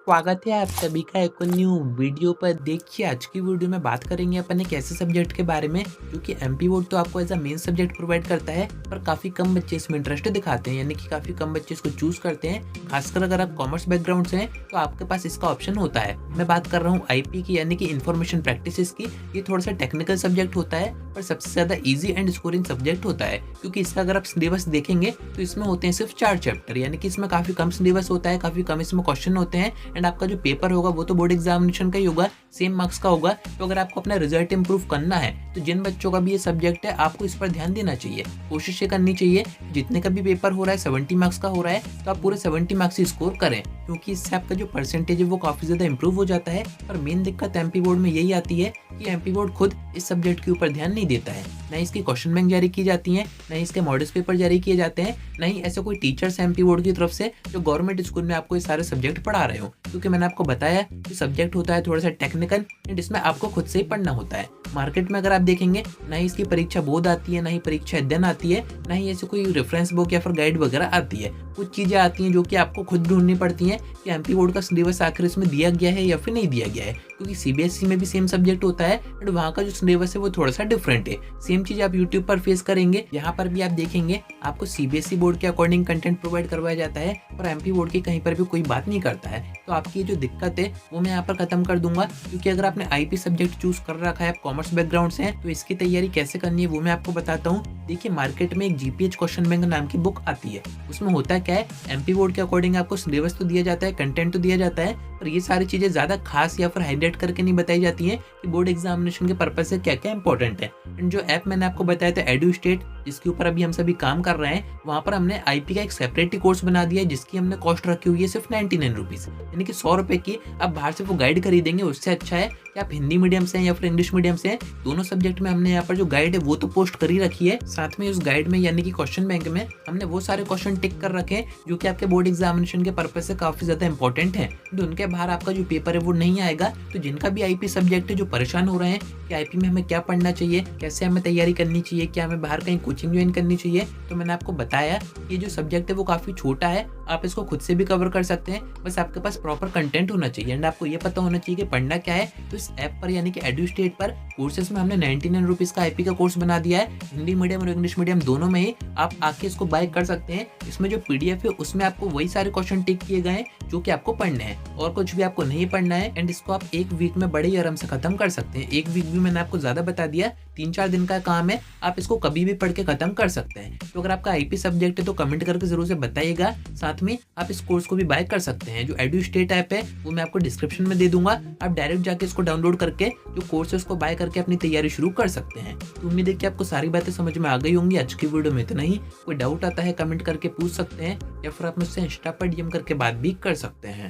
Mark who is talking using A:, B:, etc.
A: स्वागत है आप सभी का एक न्यू वीडियो पर। देखिए आज की वीडियो में बात करेंगे अपन एक ऐसे सब्जेक्ट के बारे में जो कि एमपी बोर्ड तो आपको as a main subject provide करता है, पर काफ़ी कम बच्चे इसमें इंटरेस्ट दिखाते हैं, यानी कि काफ़ी कम बच्चे इसको चूज करते हैं। खासकर अगर आप कॉमर्स बैकग्राउंड से हैं तो आपके पास इसका ऑप्शन होता है। मैं बात कर रहा हूँ आईपी की, यानी कि इन्फॉर्मेशन प्रैक्टिसेस की। ये थोड़ा सा टेक्निकल सब्जेक्ट होता है पर सबसे ज़्यादा ईजी एंड स्कोरिंग सब्जेक्ट होता है, क्योंकि इसका अगर आप सिलेबस देखेंगे तो इसमें होते हैं सिर्फ 4 चैप्टर, यानी कि इसमें काफ़ी कम सिलेबस होता है, काफ़ी कम इसमें क्वेश्चन होते हैं एंड आपका जो पेपर होगा वो तो बोर्ड एग्जामिनेशन का ही होगा, सेम मार्क्स का होगा। तो अगर आपको अपना रिजल्ट इंप्रूव करना है तो जिन बच्चों का भी ये सब्जेक्ट है आपको इस पर ध्यान देना चाहिए। कोशिश ये करनी चाहिए जितने का भी पेपर हो रहा है 70 मार्क्स का हो रहा है तो आप पूरे 70 मार्क्स ही स्कोर करें, क्योंकि इससे आपका जो परसेंटेज है वो काफ़ी ज़्यादा इंप्रूव हो जाता है। पर मेन दिक्कत एमपी बोर्ड में यही आती है कि एमपी बोर्ड खुद इस सब्जेक्ट के ऊपर ध्यान नहीं देता है। न इसकी क्वेश्चन बैंक जारी की जाती हैं, न इसके मॉडल्स पेपर जारी किए जाते हैं, न ही ऐसे कोई टीचर्स एमपी बोर्ड की तरफ से जो गवर्नमेंट स्कूल में आपको ये सारे सब्जेक्ट पढ़ा रहे हो। क्योंकि मैंने आपको बताया कि सब्जेक्ट होता है थोड़ा सा टेक्निकल एंड इसमें आपको खुद से ही पढ़ना होता है। मार्केट में अगर आप देखेंगे ना ही इसकी परीक्षा बोर्ड आती है, ना ही परीक्षा अध्ययन आती है, ना ही ऐसे कोई रेफरेंस बुक या फिर गाइड वगैरह आती है। कुछ चीज़ें आती हैं जो कि आपको खुद ढूंढनी पड़ती हैं कि एमपी बोर्ड का सिलेबस आखिर इसमें दिया गया है या फिर नहीं दिया गया है, क्योंकि सीबीएसई में भी सेम सब्जेक्ट होता है एंड वहाँ का जो सिलेबस है वो थोड़ा सा डिफरेंट है। सेम चीज़ आप यूट्यूब पर फेस करेंगे, यहाँ पर भी आप देखेंगे आपको सीबीएसई बोर्ड के अकॉर्डिंग कंटेंट प्रोवाइड करवाया जाता है और एमपी बोर्ड की कहीं पर भी कोई बात नहीं करता है। तो आपकी जो दिक्कत है वो मैं यहाँ पर खत्म कर दूंगा, क्योंकि अगर आपने आईपी सब्जेक्ट चूज कर रखा है, आप कॉमर्स बैकग्राउंड से हैं, तो इसकी तैयारी कैसे करनी है वो मैं आपको बताता हूँ। देखिए मार्केट में एक जीपीएच क्वेश्चन बैंक नाम की बुक आती है। उसमें होता क्या है, एमपी बोर्ड के अकॉर्डिंग आपको सिलेबस तो दिया जाता है, कंटेंट तो दिया जाता है, पर ये सारी चीजें ज्यादा खास या फिर हाईलाइट करके नहीं बताई जाती हैं कि बोर्ड एग्जामिनेशन के पर्पज से क्या क्या इंपॉर्टेंट है। एंड जो ऐप मैंने आपको बताया था एडू स्टेट, जिसके ऊपर अभी हम सभी काम कर रहे हैं, वहाँ पर हमने आईपी का एक सेपरेट कोर्स बना दिया है जिसकी हमने कॉस्ट रखी हुई है सिर्फ 99 रुपीज़, यानी कि 100 रुपए की। आप बाहर से वो गाइड खरीदेंगे उससे अच्छा है कि आप हिंदी मीडियम से हैं या फिर इंग्लिश मीडियम से हैं, दोनों सब्जेक्ट में हमने यहाँ पर जो गाइड है वो तो पोस्ट कर ही रखी है। साथ में उस गाइड में यानी कि क्वेश्चन बैंक में हमने वो सारे क्वेश्चन टिक कर रखे हैं जो कि आपके बोर्ड एग्जामिनेशन के पर्पज से काफी ज्यादा इंपॉर्टेंट है। तो उनके बाहर आपका जो पेपर है वो नहीं आएगा। तो जिनका भी आईपी सब्जेक्ट है, जो परेशान हो रहे हैं कि आईपी में हमें क्या पढ़ना चाहिए, कैसे हमें तैयारी करनी चाहिए, क्या हमें बाहर कहीं कोचिंग ज्वाइन करनी चाहिए, तो मैंने आपको बताया ये जो सब्जेक्ट है वो काफी छोटा है, आप इसको खुद से भी कवर कर सकते हैं। बस आपके पास प्रॉपर कंटेंट होना चाहिए एंड आपको ये पता होना चाहिए कि पढ़ना क्या है। तो इस ऐप पर यानी कि एडू स्टेट पर कोर्सेज में हमने 99 रुपीज का आईपी का कोर्स बना दिया है। हिंदी मीडियम और इंग्लिश मीडियम दोनों में ही आप आके इसको बाय कर सकते हैं। इसमें जो पीडीएफ है उसमें आपको वही सारे क्वेश्चन टिक किए गए हैं जो कि आपको पढ़ने हैं, और कुछ भी आपको नहीं पढ़ना है। एंड इसको आप एक वीक में बड़े ही आराम से खत्म कर सकते हैं। एक वीक भी मैंने आपको ज्यादा बता दिया, 3-4 दिन का काम है, आप इसको कभी भी पढ़ के खत्म कर सकते हैं। तो अगर आपका आईपी सब्जेक्ट है तो कमेंट करके जरूर से बताइएगा। साथ में आप इस कोर्स को भी बाय कर सकते हैं। जो एडू स्टेट ऐप है वो मैं आपको डिस्क्रिप्शन में दे दूंगा, आप डायरेक्ट जाके इसको डाउनलोड करके जो कोर्स है उसको बाय करके अपनी तैयारी शुरू कर सकते हैं। तो उम्मीद है कि आपको सारी बातें समझ में आ गई होंगी। आज की वीडियो में इतना ही। कोई डाउट आता है कमेंट करके पूछ सकते हैं या फिर आप मुझसे इंस्टा पर डीएम करके बात भी कर सकते हैं।